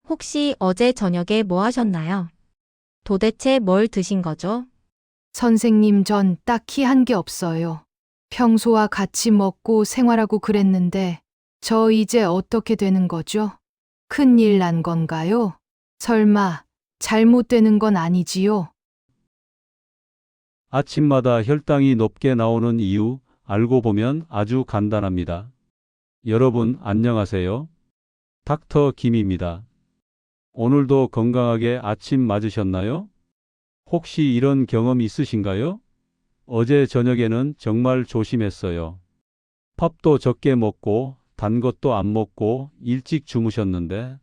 혹시 어제 저녁에 뭐 하셨나요? 도대체 뭘 드신 거죠? 선생님, 전 딱히 한 게 없어요. 평소와 같이 먹고 생활하고 그랬는데, 저 이제 어떻게 되는 거죠? 큰일 난 건가요? 설마, 잘못되는 건 아니지요? 아침마다 혈당이 높게 나오는 이유 알고 보면 아주 간단합니다. 여러분 안녕하세요. 닥터 김입니다. 오늘도 건강하게 아침 맞으셨나요? 혹시 이런 경험 있으신가요? 어제 저녁에는 정말 조심했어요. 밥도 적게 먹고 단 것도 안 먹고 일찍 주무셨는데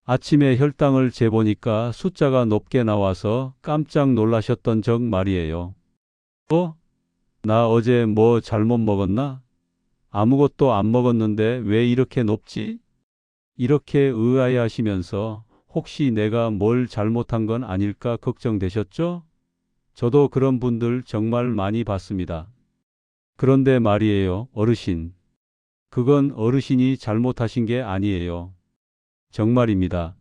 아침에 혈당을 재보니까 숫자가 높게 나와서 깜짝 놀라셨던 적 말이에요. 나 어제 뭐 잘못 먹었나? 아무것도 안 먹었는데 왜 이렇게 높지? 이렇게 의아해하시면서 혹시 내가 뭘 잘못한 건 아닐까 걱정되셨죠? 저도 그런 분들 정말 많이 봤습니다. 그런데 말이에요, 어르신. 그건 어르신이 잘못하신 게 아니에요. 정말입니다.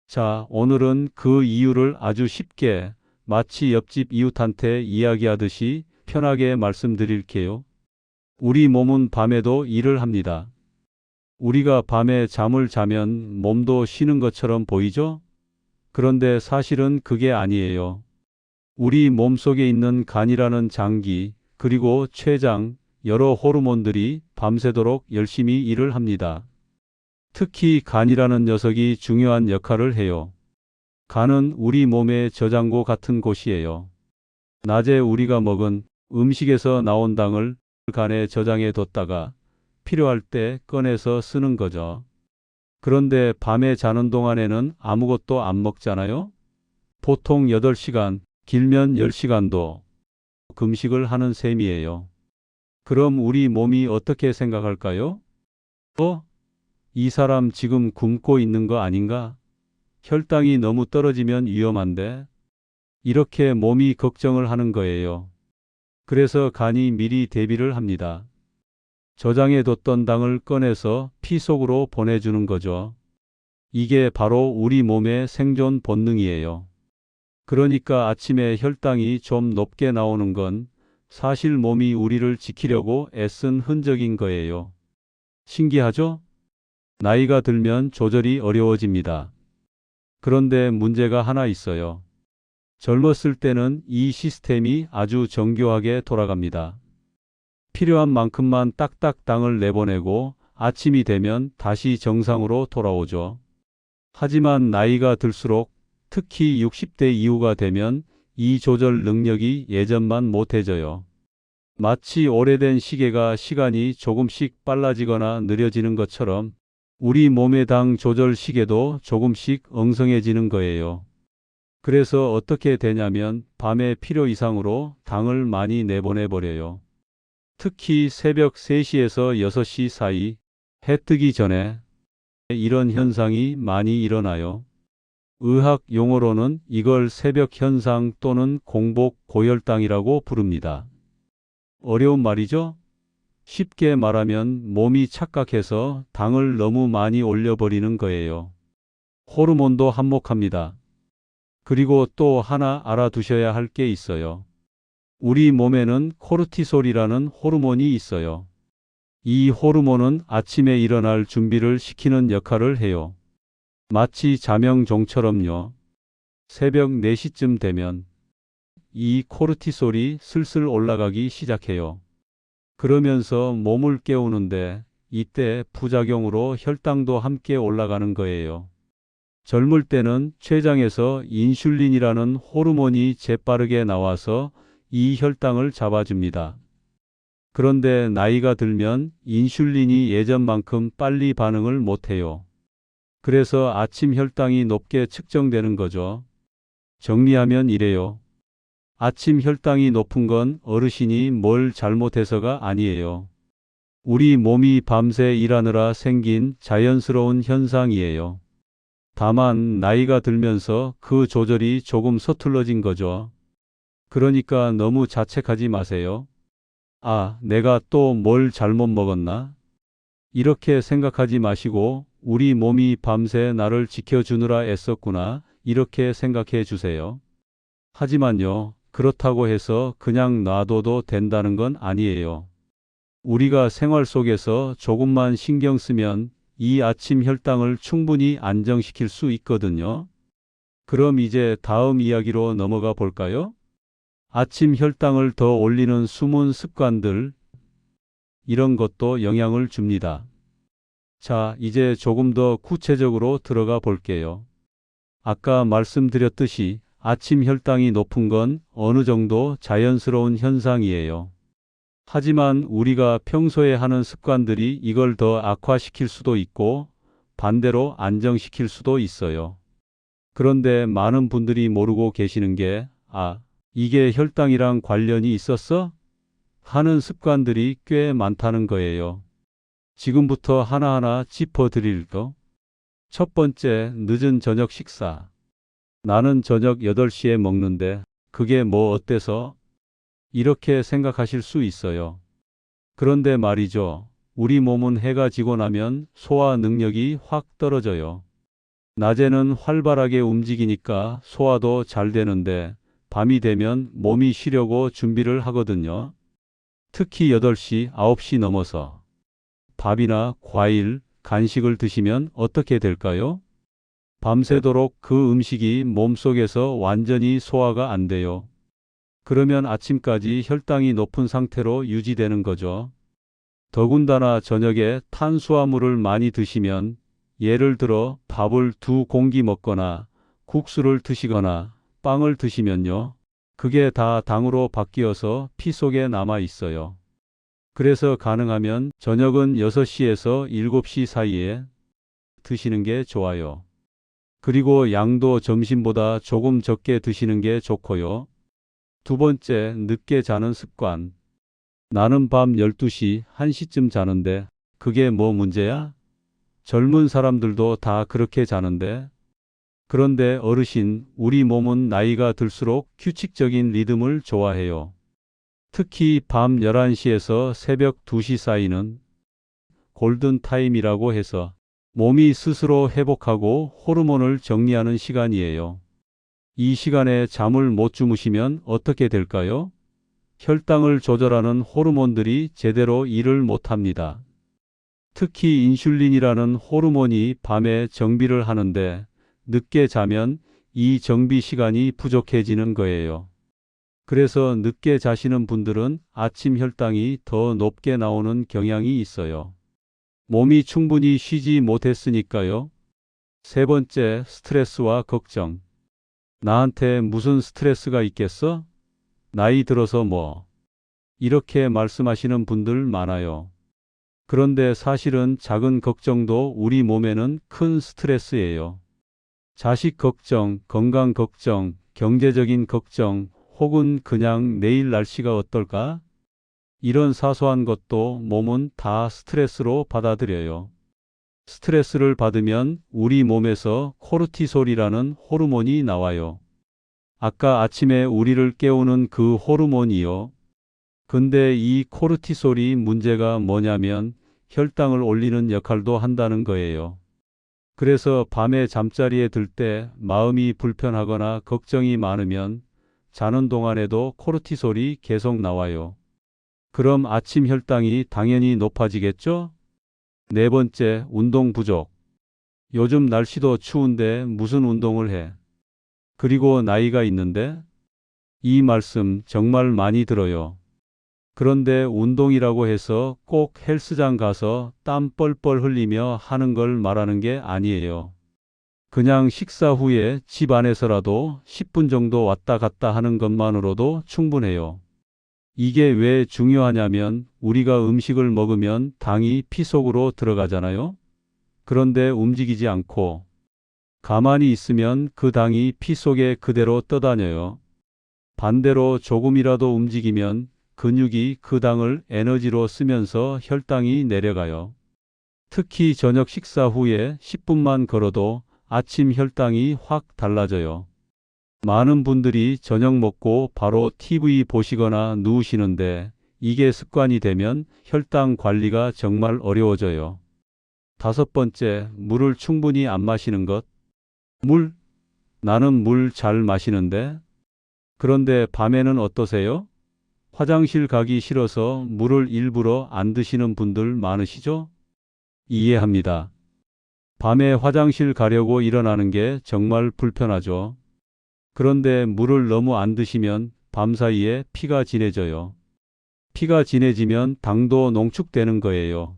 자, 오늘은 그 이유를 아주 쉽게 마치 옆집 이웃한테 이야기하듯이 편하게 말씀드릴게요. 우리 몸은 밤에도 일을 합니다. 우리가 밤에 잠을 자면 몸도 쉬는 것처럼 보이죠? 그런데 사실은 그게 아니에요. 우리 몸속에 있는 간이라는 장기, 그리고 췌장, 여러 호르몬들이 밤새도록 열심히 일을 합니다. 특히 간이라는 녀석이 중요한 역할을 해요. 간은 우리 몸의 저장고 같은 곳이에요. 낮에 우리가 먹은 음식에서 나온 당을 간에 저장해 뒀다가 필요할 때 꺼내서 쓰는 거죠. 그런데 밤에 자는 동안에는 아무것도 안 먹잖아요? 보통 8시간, 길면 10시간도 금식을 하는 셈이에요. 그럼 우리 몸이 어떻게 생각할까요? 이 사람 지금 굶고 있는 거 아닌가? 혈당이 너무 떨어지면 위험한데? 이렇게 몸이 걱정을 하는 거예요. 그래서 간이 미리 대비를 합니다. 저장해 뒀던 당을 꺼내서 피 속으로 보내주는 거죠. 이게 바로 우리 몸의 생존 본능이에요. 그러니까 아침에 혈당이 좀 높게 나오는 건 사실 몸이 우리를 지키려고 애쓴 흔적인 거예요. 신기하죠? 나이가 들면 조절이 어려워집니다. 그런데 문제가 하나 있어요. 젊었을 때는 이 시스템이 아주 정교하게 돌아갑니다. 필요한 만큼만 딱딱 당을 내보내고 아침이 되면 다시 정상으로 돌아오죠. 하지만 나이가 들수록 특히 60대 이후가 되면 이 조절 능력이 예전만 못해져요. 마치 오래된 시계가 시간이 조금씩 빨라지거나 느려지는 것처럼 우리 몸의 당 조절 시계도 조금씩 엉성해지는 거예요. 그래서 어떻게 되냐면 밤에 필요 이상으로 당을 많이 내보내 버려요. 특히 새벽 3시에서 6시 사이 해 뜨기 전에 이런 현상이 많이 일어나요. 의학 용어로는 이걸 새벽 현상 또는 공복 고혈당이라고 부릅니다. 어려운 말이죠? 쉽게 말하면 몸이 착각해서 당을 너무 많이 올려버리는 거예요. 호르몬도 한몫합니다. 그리고 또 하나 알아두셔야 할 게 있어요. 우리 몸에는 코르티솔이라는 호르몬이 있어요. 이 호르몬은 아침에 일어날 준비를 시키는 역할을 해요. 마치 자명종처럼요. 새벽 4시쯤 되면 이 코르티솔이 슬슬 올라가기 시작해요. 그러면서 몸을 깨우는데 이때 부작용으로 혈당도 함께 올라가는 거예요. 젊을 때는 췌장에서 인슐린이라는 호르몬이 재빠르게 나와서 이 혈당을 잡아줍니다. 그런데 나이가 들면 인슐린이 예전만큼 빨리 반응을 못해요. 그래서 아침 혈당이 높게 측정되는 거죠. 정리하면 이래요. 아침 혈당이 높은 건 어르신이 뭘 잘못해서가 아니에요. 우리 몸이 밤새 일하느라 생긴 자연스러운 현상이에요. 다만 나이가 들면서 그 조절이 조금 서툴러진 거죠. 그러니까 너무 자책하지 마세요. 아, 내가 또 뭘 잘못 먹었나? 이렇게 생각하지 마시고 우리 몸이 밤새 나를 지켜주느라 애썼구나, 이렇게 생각해 주세요. 하지만요, 그렇다고 해서 그냥 놔둬도 된다는 건 아니에요. 우리가 생활 속에서 조금만 신경 쓰면 이 아침 혈당을 충분히 안정시킬 수 있거든요. 그럼 이제 다음 이야기로 넘어가 볼까요? 아침 혈당을 더 올리는 숨은 습관들, 이런 것도 영향을 줍니다. 자, 이제 조금 더 구체적으로 들어가 볼게요. 아까 말씀드렸듯이 아침 혈당이 높은 건 어느 정도 자연스러운 현상이에요. 하지만 우리가 평소에 하는 습관들이 이걸 더 악화시킬 수도 있고 반대로 안정시킬 수도 있어요. 그런데 많은 분들이 모르고 계시는 게, 이게 혈당이랑 관련이 있었어? 하는 습관들이 꽤 많다는 거예요. 지금부터 하나하나 짚어드릴게요. 첫 번째, 늦은 저녁 식사. 나는 저녁 8시에 먹는데 그게 뭐 어때서? 이렇게 생각하실 수 있어요. 그런데 말이죠. 우리 몸은 해가 지고 나면 소화 능력이 확 떨어져요. 낮에는 활발하게 움직이니까 소화도 잘 되는데 밤이 되면 몸이 쉬려고 준비를 하거든요. 특히 8시, 9시 넘어서 밥이나 과일, 간식을 드시면 어떻게 될까요? 밤새도록 그 음식이 몸속에서 완전히 소화가 안 돼요. 그러면 아침까지 혈당이 높은 상태로 유지되는 거죠. 더군다나 저녁에 탄수화물을 많이 드시면, 예를 들어 밥을 2공기 먹거나 국수를 드시거나 빵을 드시면요, 그게 다 당으로 바뀌어서 피 속에 남아 있어요. 그래서 가능하면 저녁은 6시에서 7시 사이에 드시는 게 좋아요. 그리고 양도 점심보다 조금 적게 드시는 게 좋고요. 두 번째, 늦게 자는 습관. 나는 밤 12시, 1시쯤 자는데 그게 뭐 문제야? 젊은 사람들도 다 그렇게 자는데. 그런데 어르신, 우리 몸은 나이가 들수록 규칙적인 리듬을 좋아해요. 특히 밤 11시에서 새벽 2시 사이는 골든타임이라고 해서 몸이 스스로 회복하고 호르몬을 정리하는 시간이에요. 이 시간에 잠을 못 주무시면 어떻게 될까요? 혈당을 조절하는 호르몬들이 제대로 일을 못합니다. 특히 인슐린이라는 호르몬이 밤에 정비를 하는데 늦게 자면 이 정비 시간이 부족해지는 거예요. 그래서 늦게 자시는 분들은 아침 혈당이 더 높게 나오는 경향이 있어요. 몸이 충분히 쉬지 못했으니까요. 세 번째, 스트레스와 걱정. 나한테 무슨 스트레스가 있겠어? 나이 들어서 뭐? 이렇게 말씀하시는 분들 많아요. 그런데 사실은 작은 걱정도 우리 몸에는 큰 스트레스예요. 자식 걱정, 건강 걱정, 경제적인 걱정, 혹은 그냥 내일 날씨가 어떨까? 이런 사소한 것도 몸은 다 스트레스로 받아들여요. 스트레스를 받으면 우리 몸에서 코르티솔이라는 호르몬이 나와요. 아까 아침에 우리를 깨우는 그 호르몬이요. 근데 이 코르티솔이 문제가 뭐냐면 혈당을 올리는 역할도 한다는 거예요. 그래서 밤에 잠자리에 들 때 마음이 불편하거나 걱정이 많으면 자는 동안에도 코르티솔이 계속 나와요. 그럼 아침 혈당이 당연히 높아지겠죠? 네 번째, 운동 부족. 요즘 날씨도 추운데 무슨 운동을 해? 그리고 나이가 있는데? 이 말씀 정말 많이 들어요. 그런데 운동이라고 해서 꼭 헬스장 가서 땀 뻘뻘 흘리며 하는 걸 말하는 게 아니에요. 그냥 식사 후에 집 안에서라도 10분 정도 왔다 갔다 하는 것만으로도 충분해요. 이게 왜 중요하냐면 우리가 음식을 먹으면 당이 피 속으로 들어가잖아요. 그런데 움직이지 않고 가만히 있으면 그 당이 피 속에 그대로 떠다녀요. 반대로 조금이라도 움직이면 근육이 그 당을 에너지로 쓰면서 혈당이 내려가요. 특히 저녁 식사 후에 10분만 걸어도 아침 혈당이 확 달라져요. 많은 분들이 저녁 먹고 바로 TV 보시거나 누우시는데 이게 습관이 되면 혈당 관리가 정말 어려워져요. 5번째, 물을 충분히 안 마시는 것. 물? 나는 물 잘 마시는데. 그런데 밤에는 어떠세요? 화장실 가기 싫어서 물을 일부러 안 드시는 분들 많으시죠? 이해합니다. 밤에 화장실 가려고 일어나는 게 정말 불편하죠. 그런데 물을 너무 안 드시면 밤사이에 피가 진해져요. 피가 진해지면 당도 농축되는 거예요.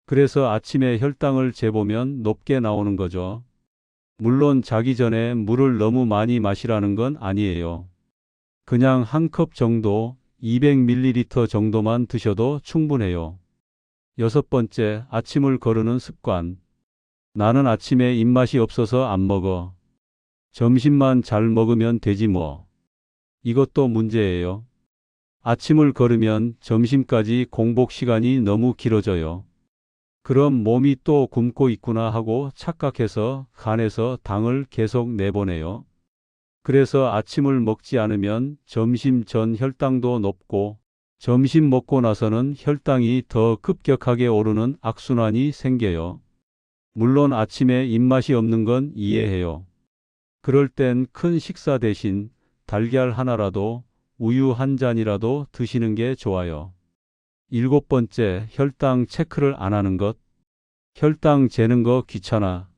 그래서 아침에 혈당을 재보면 높게 나오는 거죠. 물론 자기 전에 물을 너무 많이 마시라는 건 아니에요. 그냥 한 컵 정도, 200ml 정도만 드셔도 충분해요. 6번째, 아침을 거르는 습관. 나는 아침에 입맛이 없어서 안 먹어. 점심만 잘 먹으면 되지 뭐. 이것도 문제예요. 아침을 거르면 점심까지 공복 시간이 너무 길어져요. 그럼 몸이 또 굶고 있구나 하고 착각해서 간에서 당을 계속 내보내요. 그래서 아침을 먹지 않으면 점심 전 혈당도 높고 점심 먹고 나서는 혈당이 더 급격하게 오르는 악순환이 생겨요. 물론 아침에 입맛이 없는 건 이해해요. 그럴 땐 큰 식사 대신 달걀 하나라도 우유 한 잔이라도 드시는 게 좋아요. 7번째, 혈당 체크를 안 하는 것. 혈당 재는 거 귀찮아.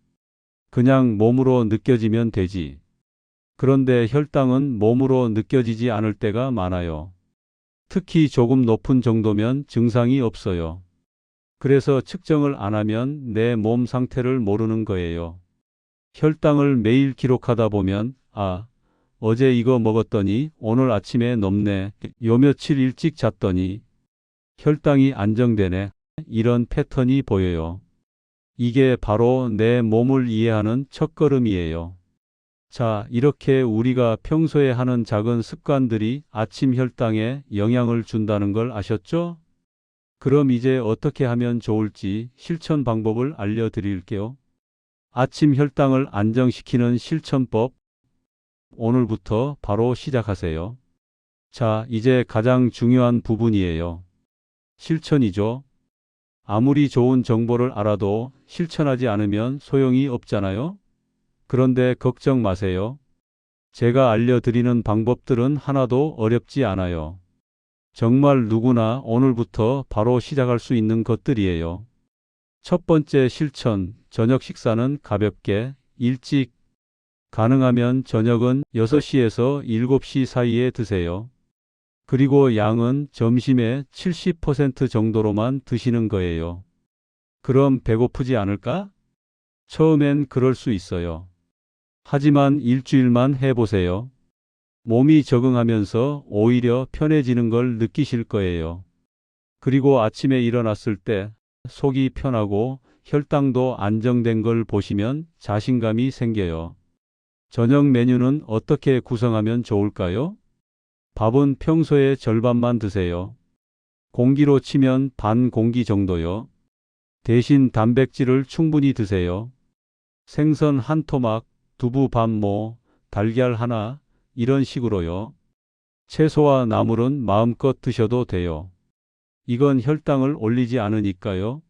그냥 몸으로 느껴지면 되지. 그런데 혈당은 몸으로 느껴지지 않을 때가 많아요. 특히 조금 높은 정도면 증상이 없어요. 그래서 측정을 안 하면 내 몸 상태를 모르는 거예요. 혈당을 매일 기록하다 보면, 아, 어제 이거 먹었더니 오늘 아침에 높네. 요 며칠 일찍 잤더니 혈당이 안정되네. 이런 패턴이 보여요. 이게 바로 내 몸을 이해하는 첫걸음이에요. 자, 이렇게 우리가 평소에 하는 작은 습관들이 아침 혈당에 영향을 준다는 걸 아셨죠? 그럼 이제 어떻게 하면 좋을지 실천 방법을 알려드릴게요. 아침 혈당을 안정시키는 실천법. 오늘부터 바로 시작하세요. 자, 이제 가장 중요한 부분이에요. 실천이죠. 아무리 좋은 정보를 알아도 실천하지 않으면 소용이 없잖아요. 그런데 걱정 마세요. 제가 알려드리는 방법들은 하나도 어렵지 않아요. 정말 누구나 오늘부터 바로 시작할 수 있는 것들이에요. 첫 번째 실천, 저녁 식사는 가볍게, 일찍, 가능하면 저녁은 6시에서 7시 사이에 드세요. 그리고 양은 점심의 70% 정도로만 드시는 거예요. 그럼 배고프지 않을까? 처음엔 그럴 수 있어요. 하지만 일주일만 해보세요. 몸이 적응하면서 오히려 편해지는 걸 느끼실 거예요. 그리고 아침에 일어났을 때 속이 편하고 혈당도 안정된 걸 보시면 자신감이 생겨요. 저녁 메뉴는 어떻게 구성하면 좋을까요? 밥은 평소의 절반만 드세요. 공기로 치면 반 공기 정도요. 대신 단백질을 충분히 드세요. 생선 한 토막, 두부 반모, 달걀 하나, 이런 식으로요. 채소와 나물은 마음껏 드셔도 돼요. 이건 혈당을 올리지 않으니까요.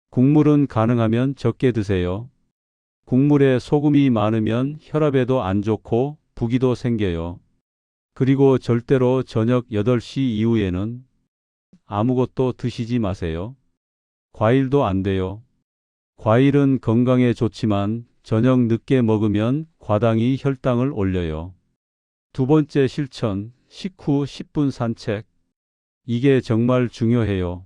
국물은 가능하면 적게 드세요. 국물에 소금이 많으면 혈압에도 안 좋고 부기도 생겨요. 그리고 절대로 저녁 8시 이후에는 아무것도 드시지 마세요. 과일도 안 돼요. 과일은 건강에 좋지만 저녁 늦게 먹으면 과당이 혈당을 올려요. 두 번째 실천, 식후 10분 산책. 이게 정말 중요해요.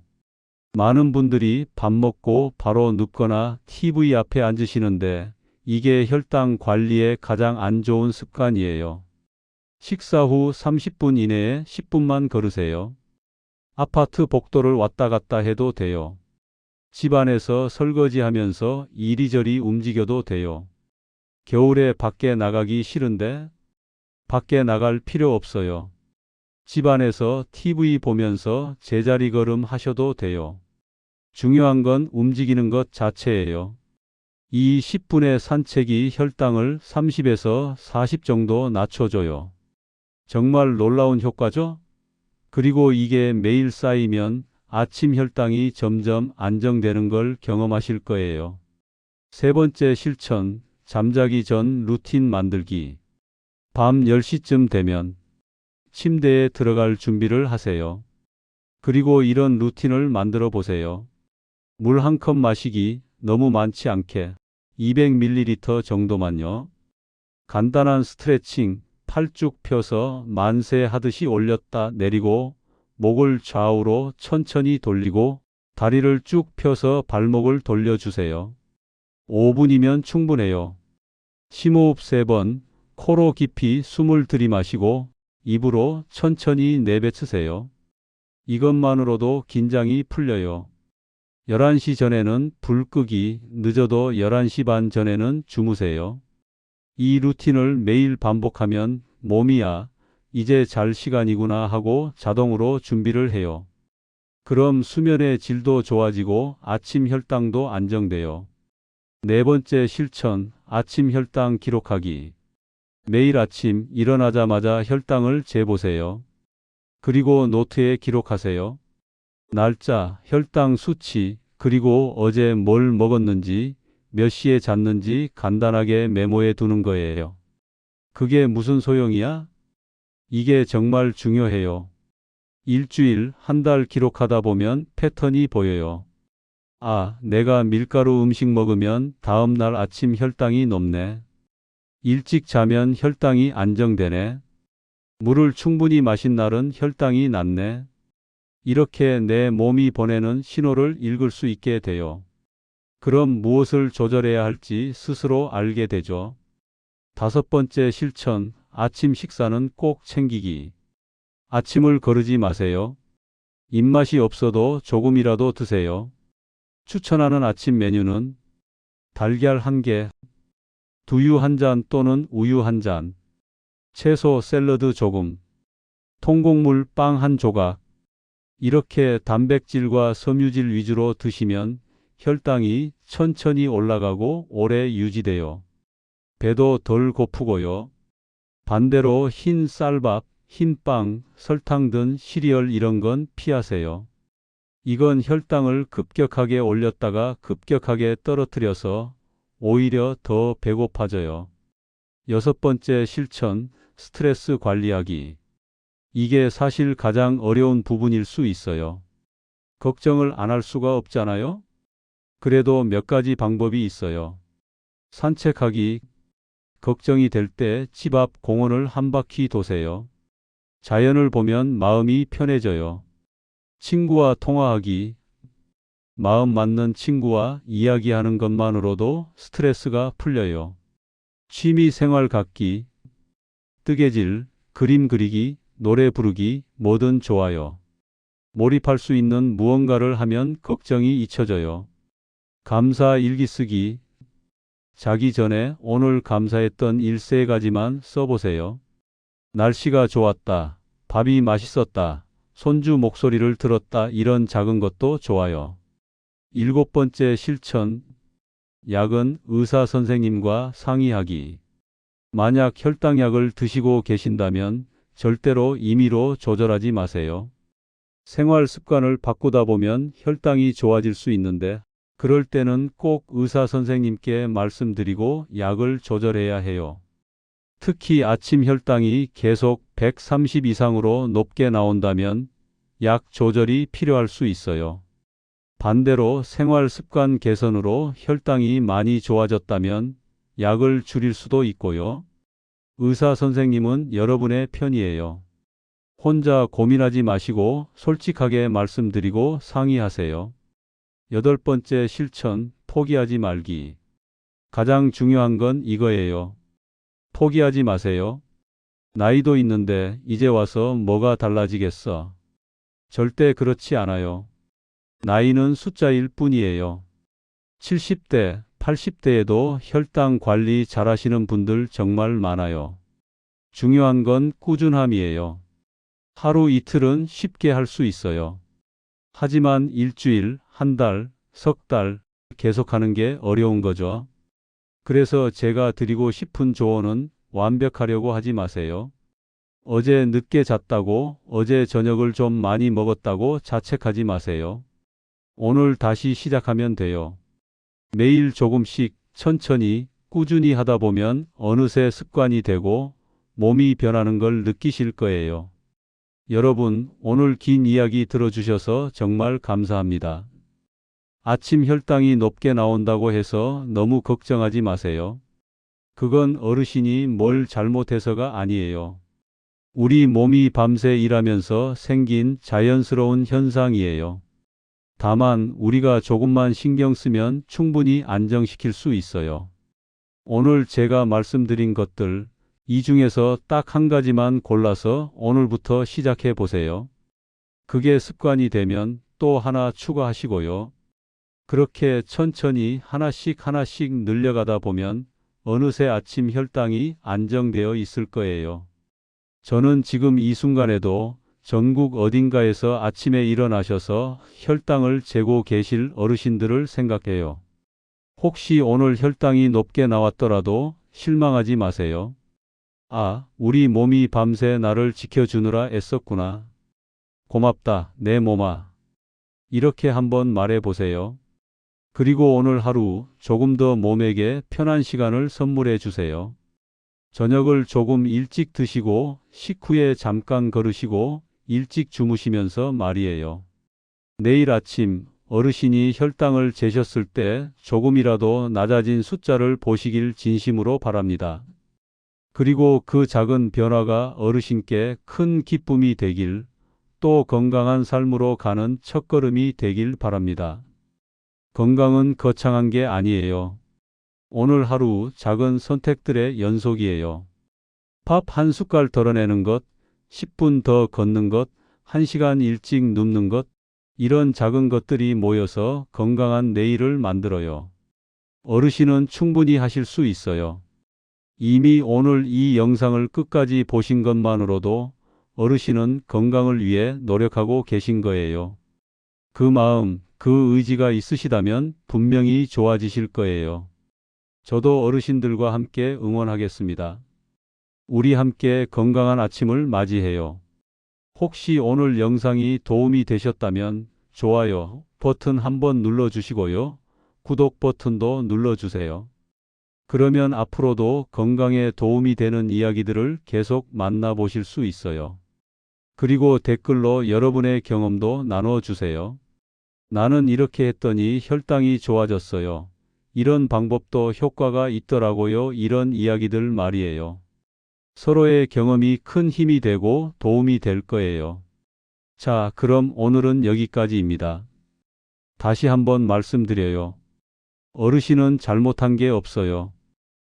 많은 분들이 밥 먹고 바로 눕거나 TV 앞에 앉으시는데 이게 혈당 관리에 가장 안 좋은 습관이에요. 식사 후 30분 이내에 10분만 걸으세요. 아파트 복도를 왔다 갔다 해도 돼요. 집안에서 설거지하면서 이리저리 움직여도 돼요. 겨울에 밖에 나가기 싫은데 밖에 나갈 필요 없어요. 집안에서 TV 보면서 제자리 걸음 하셔도 돼요. 중요한 건 움직이는 것 자체예요. 이 10분의 산책이 혈당을 30에서 40 정도 낮춰줘요. 정말 놀라운 효과죠? 그리고 이게 매일 쌓이면 아침 혈당이 점점 안정되는 걸 경험하실 거예요. 세 번째 실천, 잠자기 전 루틴 만들기. 밤 10시쯤 되면 침대에 들어갈 준비를 하세요. 그리고 이런 루틴을 만들어 보세요. 물 한 컵 마시기, 너무 많지 않게 200ml 정도만요. 간단한 스트레칭, 팔 쭉 펴서 만세 하듯이 올렸다 내리고 목을 좌우로 천천히 돌리고 다리를 쭉 펴서 발목을 돌려주세요. 5분이면 충분해요. 심호흡 3번, 코로 깊이 숨을 들이마시고 입으로 천천히 내뱉으세요. 이것만으로도 긴장이 풀려요. 11시 전에는 불 끄기, 늦어도 11시 반 전에는 주무세요. 이 루틴을 매일 반복하면 몸이야, 이제 잘 시간이구나 하고 자동으로 준비를 해요. 그럼 수면의 질도 좋아지고 아침 혈당도 안정돼요. 네 번째 실천, 아침 혈당 기록하기. 매일 아침 일어나자마자 혈당을 재보세요. 그리고 노트에 기록하세요. 날짜, 혈당 수치, 그리고 어제 뭘 먹었는지, 몇 시에 잤는지 간단하게 메모해 두는 거예요. 그게 무슨 소용이야? 이게 정말 중요해요. 일주일, 한 달 기록하다 보면 패턴이 보여요. 아, 내가 밀가루 음식 먹으면 다음 날 아침 혈당이 높네. 일찍 자면 혈당이 안정되네. 물을 충분히 마신 날은 혈당이 낮네. 이렇게 내 몸이 보내는 신호를 읽을 수 있게 돼요. 그럼 무엇을 조절해야 할지 스스로 알게 되죠. 다섯 번째 실천, 아침 식사는 꼭 챙기기. 아침을 거르지 마세요. 입맛이 없어도 조금이라도 드세요. 추천하는 아침 메뉴는 달걀 1개, 두유 1잔 또는 우유 1잔, 채소 샐러드 조금, 통곡물 빵 1조각. 이렇게 단백질과 섬유질 위주로 드시면 혈당이 천천히 올라가고 오래 유지돼요. 배도 덜 고프고요. 반대로 흰 쌀밥, 흰 빵, 설탕 든 시리얼 이런 건 피하세요. 이건 혈당을 급격하게 올렸다가 급격하게 떨어뜨려서 오히려 더 배고파져요. 여섯 번째 실천, 스트레스 관리하기. 이게 사실 가장 어려운 부분일 수 있어요. 걱정을 안 할 수가 없잖아요? 그래도 몇 가지 방법이 있어요. 산책하기. 걱정이 될 때 집 앞 공원을 한 바퀴 도세요. 자연을 보면 마음이 편해져요. 친구와 통화하기. 마음 맞는 친구와 이야기하는 것만으로도 스트레스가 풀려요. 취미 생활 갖기. 뜨개질, 그림 그리기, 노래 부르기, 뭐든 좋아요. 몰입할 수 있는 무언가를 하면 걱정이 잊혀져요. 감사 일기 쓰기. 자기 전에 오늘 감사했던 일 3가지만 써보세요. 날씨가 좋았다. 밥이 맛있었다. 손주 목소리를 들었다. 이런 작은 것도 좋아요. 일곱 번째 실천. 약은 의사 선생님과 상의하기. 만약 혈당약을 드시고 계신다면 절대로 임의로 조절하지 마세요. 생활 습관을 바꾸다 보면 혈당이 좋아질 수 있는데 그럴 때는 꼭 의사 선생님께 말씀드리고 약을 조절해야 해요. 특히 아침 혈당이 계속 130 이상으로 높게 나온다면 약 조절이 필요할 수 있어요. 반대로 생활 습관 개선으로 혈당이 많이 좋아졌다면 약을 줄일 수도 있고요. 의사 선생님은 여러분의 편이에요. 혼자 고민하지 마시고 솔직하게 말씀드리고 상의하세요. 여덟 번째 실천, 포기하지 말기. 가장 중요한 건 이거예요. 포기하지 마세요. 나이도 있는데 이제 와서 뭐가 달라지겠어? 절대 그렇지 않아요. 나이는 숫자일 뿐이에요. 70대, 80대에도 혈당 관리 잘하시는 분들 정말 많아요. 중요한 건 꾸준함이에요. 하루 이틀은 쉽게 할 수 있어요. 하지만 일주일, 한 달, 석 달 계속하는 게 어려운 거죠. 그래서 제가 드리고 싶은 조언은 완벽하려고 하지 마세요. 어제 늦게 잤다고, 어제 저녁을 좀 많이 먹었다고 자책하지 마세요. 오늘 다시 시작하면 돼요. 매일 조금씩 천천히 꾸준히 하다 보면 어느새 습관이 되고 몸이 변하는 걸 느끼실 거예요. 여러분, 오늘 긴 이야기 들어주셔서 정말 감사합니다. 아침 혈당이 높게 나온다고 해서 너무 걱정하지 마세요. 그건 어르신이 뭘 잘못해서가 아니에요. 우리 몸이 밤새 일하면서 생긴 자연스러운 현상이에요. 다만 우리가 조금만 신경 쓰면 충분히 안정시킬 수 있어요. 오늘 제가 말씀드린 것들, 이 중에서 딱 한 가지만 골라서 오늘부터 시작해 보세요. 그게 습관이 되면 또 하나 추가하시고요. 그렇게 천천히 하나씩 하나씩 늘려가다 보면 어느새 아침 혈당이 안정되어 있을 거예요. 저는 지금 이 순간에도 전국 어딘가에서 아침에 일어나셔서 혈당을 재고 계실 어르신들을 생각해요. 혹시 오늘 혈당이 높게 나왔더라도 실망하지 마세요. 아, 우리 몸이 밤새 나를 지켜주느라 애썼구나. 고맙다, 내 몸아. 이렇게 한번 말해 보세요. 그리고 오늘 하루 조금 더 몸에게 편한 시간을 선물해 주세요. 저녁을 조금 일찍 드시고 식후에 잠깐 걸으시고 일찍 주무시면서 말이에요. 내일 아침 어르신이 혈당을 재셨을 때 조금이라도 낮아진 숫자를 보시길 진심으로 바랍니다. 그리고 그 작은 변화가 어르신께 큰 기쁨이 되길, 또 건강한 삶으로 가는 첫걸음이 되길 바랍니다. 건강은 거창한 게 아니에요. 오늘 하루 작은 선택들의 연속이에요. 밥 한 숟갈 덜어내는 것, 10분 더 걷는 것, 1시간 일찍 눕는 것, 이런 작은 것들이 모여서 건강한 내일을 만들어요. 어르신은 충분히 하실 수 있어요. 이미 오늘 이 영상을 끝까지 보신 것만으로도 어르신은 건강을 위해 노력하고 계신 거예요. 그 마음, 그 의지가 있으시다면 분명히 좋아지실 거예요. 저도 어르신들과 함께 응원하겠습니다. 우리 함께 건강한 아침을 맞이해요. 혹시 오늘 영상이 도움이 되셨다면 좋아요 버튼 한번 눌러주시고요. 구독 버튼도 눌러주세요. 그러면 앞으로도 건강에 도움이 되는 이야기들을 계속 만나보실 수 있어요. 그리고 댓글로 여러분의 경험도 나눠주세요. 나는 이렇게 했더니 혈당이 좋아졌어요. 이런 방법도 효과가 있더라고요. 이런 이야기들 말이에요. 서로의 경험이 큰 힘이 되고 도움이 될 거예요. 자, 그럼 오늘은 여기까지입니다. 다시 한번 말씀드려요. 어르신은 잘못한 게 없어요.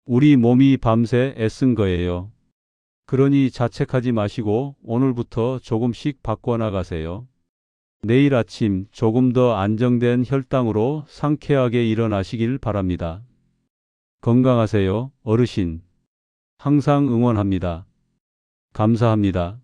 우리 몸이 밤새 애쓴 거예요. 그러니 자책하지 마시고 오늘부터 조금씩 바꿔나가세요. 내일 아침 조금 더 안정된 혈당으로 상쾌하게 일어나시길 바랍니다. 건강하세요, 어르신. 항상 응원합니다. 감사합니다.